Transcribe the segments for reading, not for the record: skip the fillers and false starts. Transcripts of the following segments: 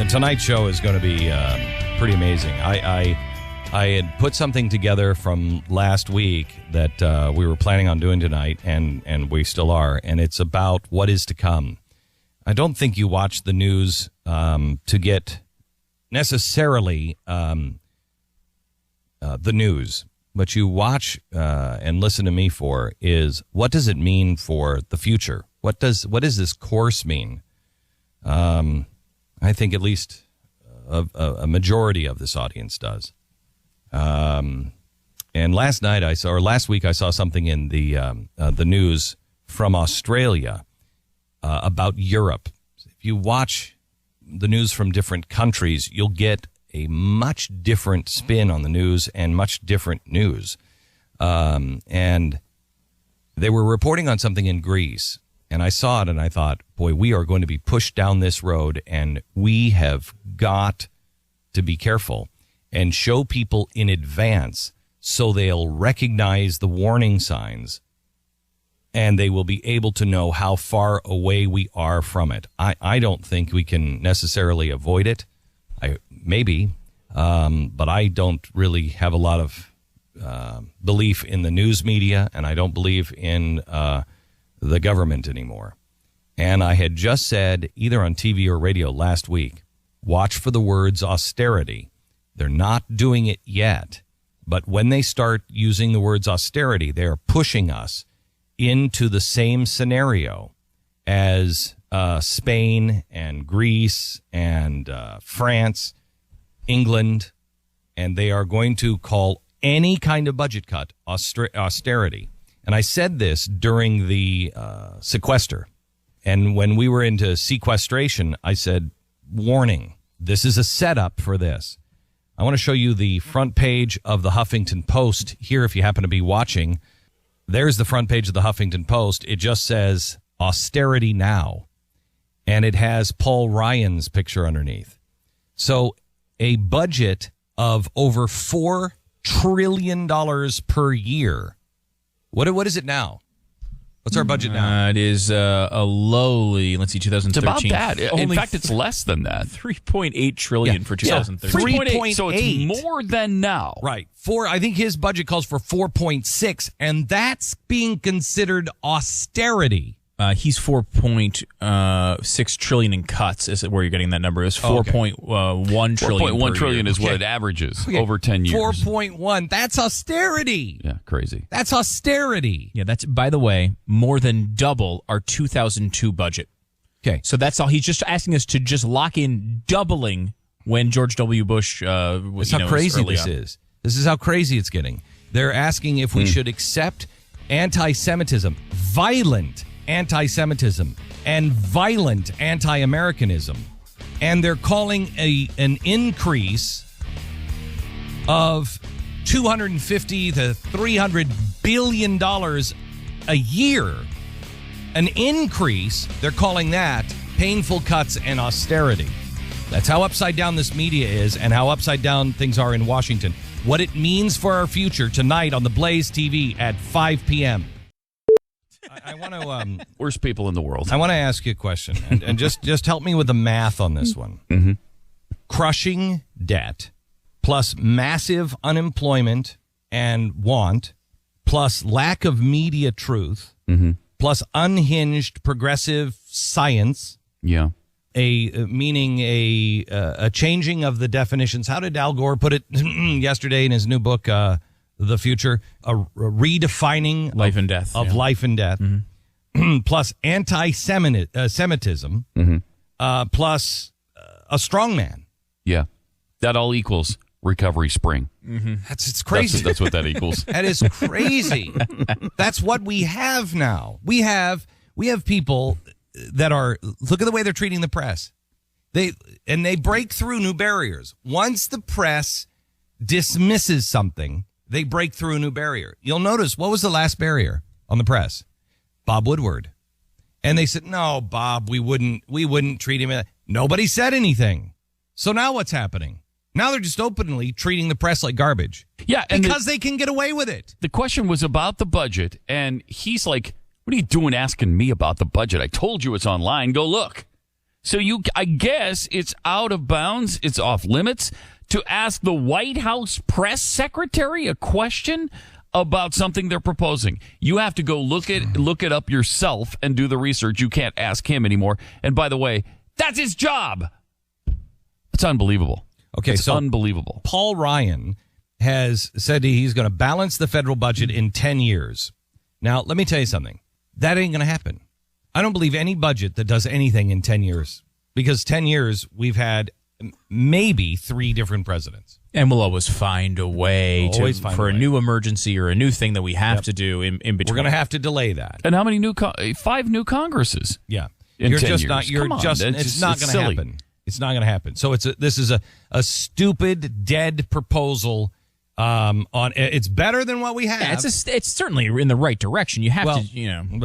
Tonight's show is going to be pretty amazing. I had put something together from last week that we were planning on doing tonight, and we still are, and it's about what is to come. I don't think you watch the news to get necessarily the news. What you watch and listen to me for is, what does it mean for the future? What does this course mean? I think at least a majority of this audience does. And last week I saw something in the news from Australia about Europe. If you watch the news from different countries, you'll get a much different spin on the news and much different news. And they were reporting on something in Greece, and I saw it and I thought, boy, we are going to be pushed down this road, and we have got to be careful and show people in advance so they'll recognize the warning signs and they will be able to know how far away we are from it. I don't think we can necessarily avoid it. Maybe, but I don't really have a lot of belief in the news media, and I don't believe in the government anymore. And I had just said, either on TV or radio last week, watch for the words austerity. They're not doing it yet, but when they start using the words austerity, they are pushing us into the same scenario as Spain and Greece and France, England, and they are going to call any kind of budget cut austerity. And I said this during the sequester. And when we were into sequestration, I said, warning, this is a setup for this. I want to show you the front page of the Huffington Post here if you happen to be watching. There's the front page of the Huffington Post. It just says austerity now. And it has Paul Ryan's picture underneath. So a budget of over $4 trillion per year. What is it now? What's our budget now? It is a lowly, 2013. It's about that. In fact, it's less than that. 3.8 trillion for 2013. 3.8. So it's more than now. Right. I think his budget calls for 4.6, and that's being considered austerity. He's 4.6 trillion in cuts. Is where you're getting that number? Is 4.1 trillion. 4.1 trillion is what it averages over 10 years. 4.1. That's austerity. Yeah, crazy. That's austerity. Yeah, that's, by the way, more than double our 2002 budget. Okay. So that's all. He's just asking us to just lock in doubling when George W. Bush was. That's how crazy this is. This is how crazy it's getting. They're asking if we should accept anti-Semitism, violent anti-Semitism, and violent anti-Americanism, and they're calling an increase of $250 to $300 billion a year. An increase, they're calling that painful cuts and austerity. That's how upside down this media is, and how upside down things are in Washington. What it means for our future tonight on the Blaze TV at 5 p.m. I want to worst people in the world. I want to ask you a question, and just help me with the math on this one. Mm-hmm. Crushing debt, plus massive unemployment and want, plus lack of media truth, plus unhinged progressive science. Yeah, meaning a changing of the definitions. How did Al Gore put it yesterday in his new book? The future, a redefining life and death of life and death, plus anti-Semitism, plus a strongman. Yeah, that all equals recovery spring. It's crazy. That's what that equals. That is crazy. That's what we have now. We have people that are, look at the way they're treating the press. They break through new barriers. Once the press dismisses something, they break through a new barrier. You'll notice, what was the last barrier on the press? Bob Woodward. And they said, no, Bob, we wouldn't treat him. Nobody said anything. So now what's happening? Now they're just openly treating the press like garbage. Yeah. And because they can get away with it. The question was about the budget, and he's like, what are you doing asking me about the budget? I told you it's online. Go look. So I guess it's out of bounds, it's off limits to ask the White House press secretary a question about something they're proposing. You have to go look it up yourself and do the research. You can't ask him anymore. And by the way, that's his job. It's unbelievable. Okay, it's so unbelievable. Paul Ryan has said he's going to balance the federal budget in 10 years. Now, let me tell you something. That ain't going to happen. I don't believe any budget that does anything in 10 years, because 10 years we've had maybe 3 different presidents. And we'll always find a way for a new emergency or a new thing that we have to do in between. We're going to have to delay that. And how many 5 new Congresses? Yeah. In you're 10 just years. not, you're Come on, just, it's not going to happen. It's not going to happen. So this is a stupid, dead proposal. It's better than what we have. Yeah, it's certainly in the right direction. You have to,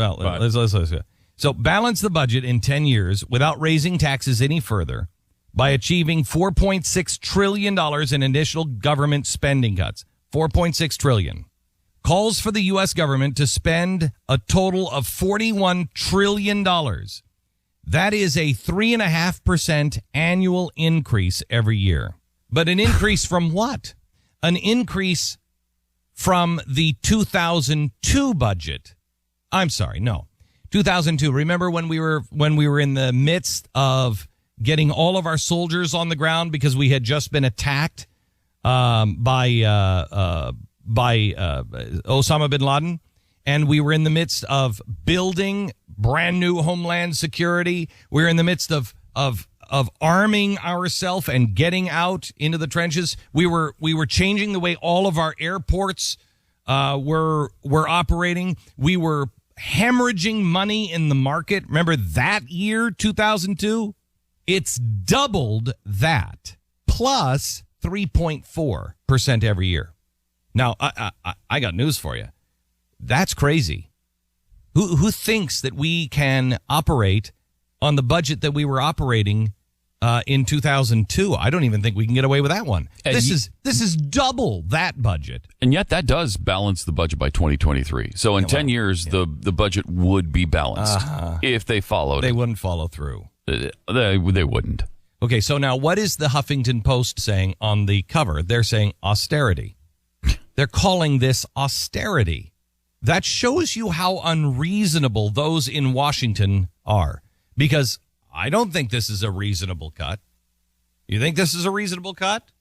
let's go. So balance the budget in 10 years without raising taxes any further by achieving $4.6 trillion in additional government spending cuts. $4.6 trillion. Calls for the U.S. government to spend a total of $41 trillion. That is a 3.5% annual increase every year. But an increase from what? An increase from the 2002 budget. I'm sorry, no. 2002. Remember when we were in the midst of getting all of our soldiers on the ground because we had just been attacked by Osama bin Laden, and we were in the midst of building brand new homeland security. We were in the midst of arming ourselves and getting out into the trenches. We were changing the way all of our airports were operating. We were hemorrhaging money in the market. Remember that year, 2002? It's doubled that, plus 3.4% every year. Now, I got news for you. That's crazy. Who thinks that we can operate on the budget that we were operating in 2002? I don't even think we can get away with that one. This is double that budget. And yet that does balance the budget by 2023. So in 10 years, the budget would be balanced if they followed They it. wouldn't follow through. They wouldn't. Okay, so now what is the Huffington Post saying on the cover? They're saying austerity. They're calling this austerity. That shows you how unreasonable those in Washington are, because I don't think this is a reasonable cut. You think this is a reasonable cut?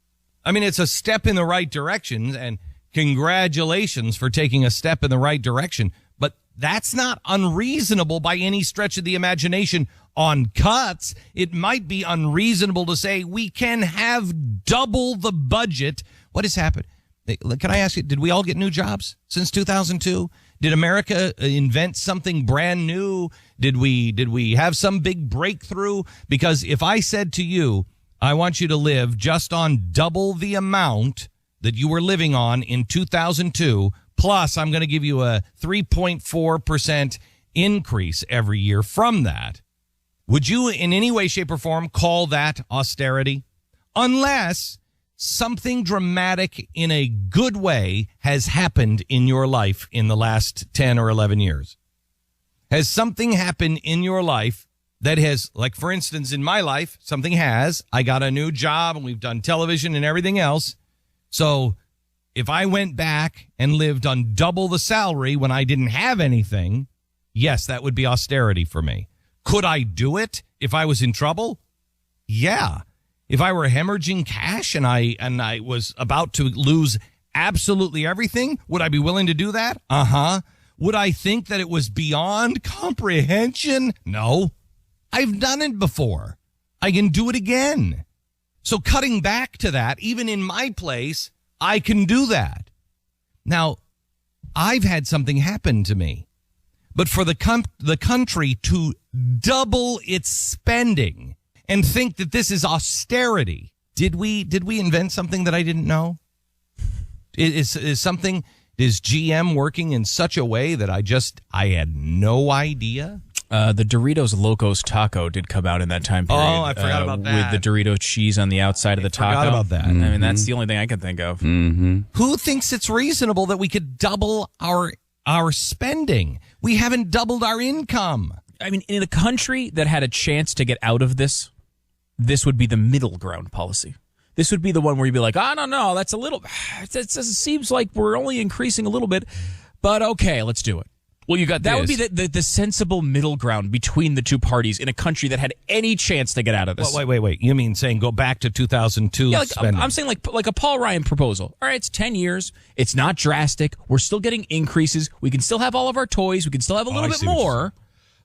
I mean, it's a step in the right direction, and congratulations for taking a step in the right direction, but that's not unreasonable by any stretch of the imagination. On cuts, it might be unreasonable to say we can have double the budget. What has happened? Can I ask you, did we all get new jobs since 2002? Did America invent something brand new? Did we have some big breakthrough? Because if I said to you, I want you to live just on double the amount that you were living on in 2002, plus I'm going to give you a 3.4% increase every year from that, would you in any way, shape, or form call that austerity? Unless something dramatic in a good way has happened in your life in the last 10 or 11 years. Has something happened in your life that has, like, for instance, in my life, something has. I got a new job and we've done television and everything else. So if I went back and lived on double the salary when I didn't have anything, yes, that would be austerity for me. Could I do it if I was in trouble? Yeah. If I were hemorrhaging cash and I was about to lose absolutely everything, would I be willing to do that? Uh-huh. Would I think that it was beyond comprehension? No. I've done it before. I can do it again. So cutting back to that, even in my place, I can do that. Now, I've had something happen to me. But for the country to double its spending and think that this is austerity, did we invent something that I didn't know? Is GM working in such a way that I had no idea? The Doritos Locos Taco did come out in that time period. Oh, I forgot about that. With the Dorito cheese on the outside of the taco. Forgot about that. I mean, that's the only thing I can think of. Mm-hmm. Who thinks it's reasonable that we could double our spending? We haven't doubled our income. I mean, in a country that had a chance to get out of this, this would be the middle ground policy. This would be the one where you'd be like, I don't know, that's a little, it seems like we're only increasing a little bit, but okay, let's do it. Well, you got that would be the sensible middle ground between the two parties in a country that had any chance to get out of this. Well, wait. You mean saying go back to 2002 yeah, spending? I'm saying like a Paul Ryan proposal. All right, it's 10 years. It's not drastic. We're still getting increases. We can still have all of our toys. We can still have a little bit more.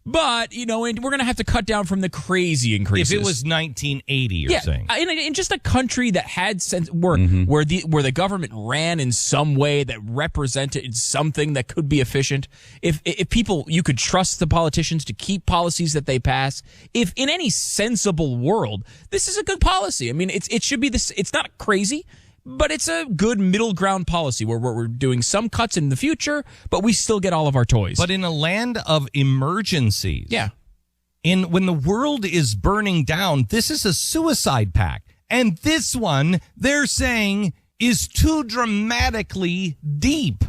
But, and we're going to have to cut down from the crazy increases. If it was 1980, you're saying. In just a country that had where the government ran in some way that represented something that could be efficient. If people, you could trust the politicians to keep policies that they pass. If in any sensible world, this is a good policy. I mean, it should be this. It's not crazy, but it's a good middle ground policy where we're doing some cuts in the future, but we still get all of our toys. But in a land of emergencies, when the world is burning down, this is a suicide pact. And this one, they're saying, is too dramatically deep.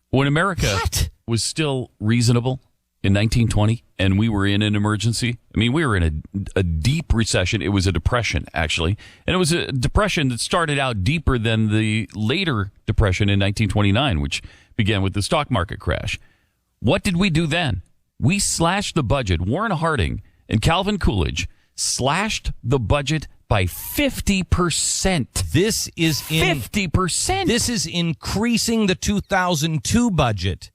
When America was still reasonable in 1920 and we were in an emergency, I mean, we were in a deep recession. It was a depression, actually. And it was a depression that started out deeper than the later depression in 1929, which began with the stock market crash. What did we do then? We slashed the budget. Warren Harding and Calvin Coolidge slashed the budget by 50%. This is 50%. This is increasing the 2002 budget.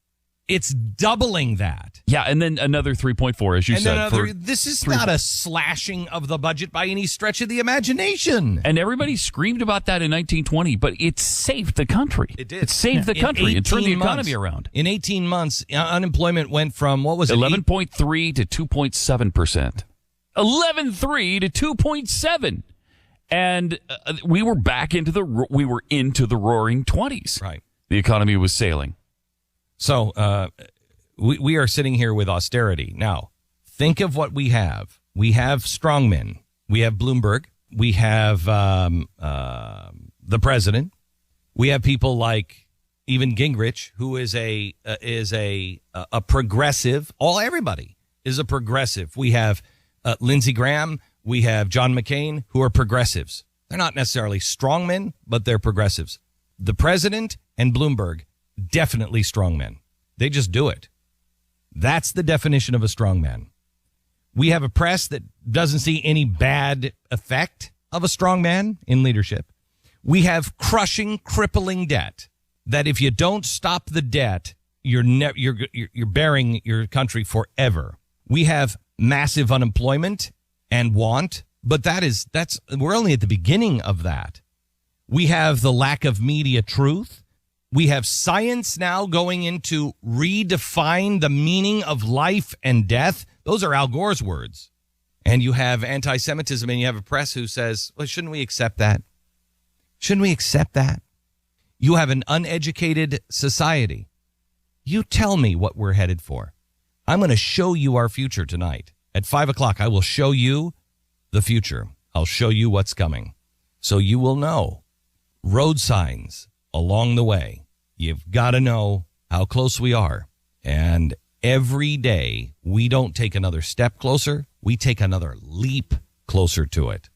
It's doubling that. Yeah, and then another 3.4, as you said. This is not a slashing of the budget by any stretch of the imagination. And everybody screamed about that in 1920, but it saved the country. It did. It saved the country. It turned the economy around. In 18 months, unemployment went from, what was it? 11.3 to 2.7%. 11.3 to 2.7. And we were back into the roaring 20s. Right. The economy was sailing. So we are sitting here with austerity. Now, think of what we have. We have strongmen. We have Bloomberg. We have the president. We have people like even Gingrich, who is a progressive. Everybody is a progressive. We have Lindsey Graham. We have John McCain, who are progressives. They're not necessarily strongmen, but they're progressives. The president and Bloomberg, definitely strongmen. They just do it. That's the definition of a strongman. We have a press that doesn't see any bad effect of a strongman in leadership. We have crushing, crippling debt that if you don't stop the debt, you're bearing your country forever. We have massive unemployment and want, but we're only at the beginning of that. We have the lack of media truth. We have science now going into redefine the meaning of life and death. Those are Al Gore's words. And you have anti-Semitism, and you have a press who says, well, shouldn't we accept that? Shouldn't we accept that? You have an uneducated society. You tell me what we're headed for. I'm going to show you our future tonight. At 5 o'clock, I will show you the future. I'll show you what's coming. So you will know. Road signs along the way. You've got to know how close we are. And every day, we don't take another step closer. We take another leap closer to it.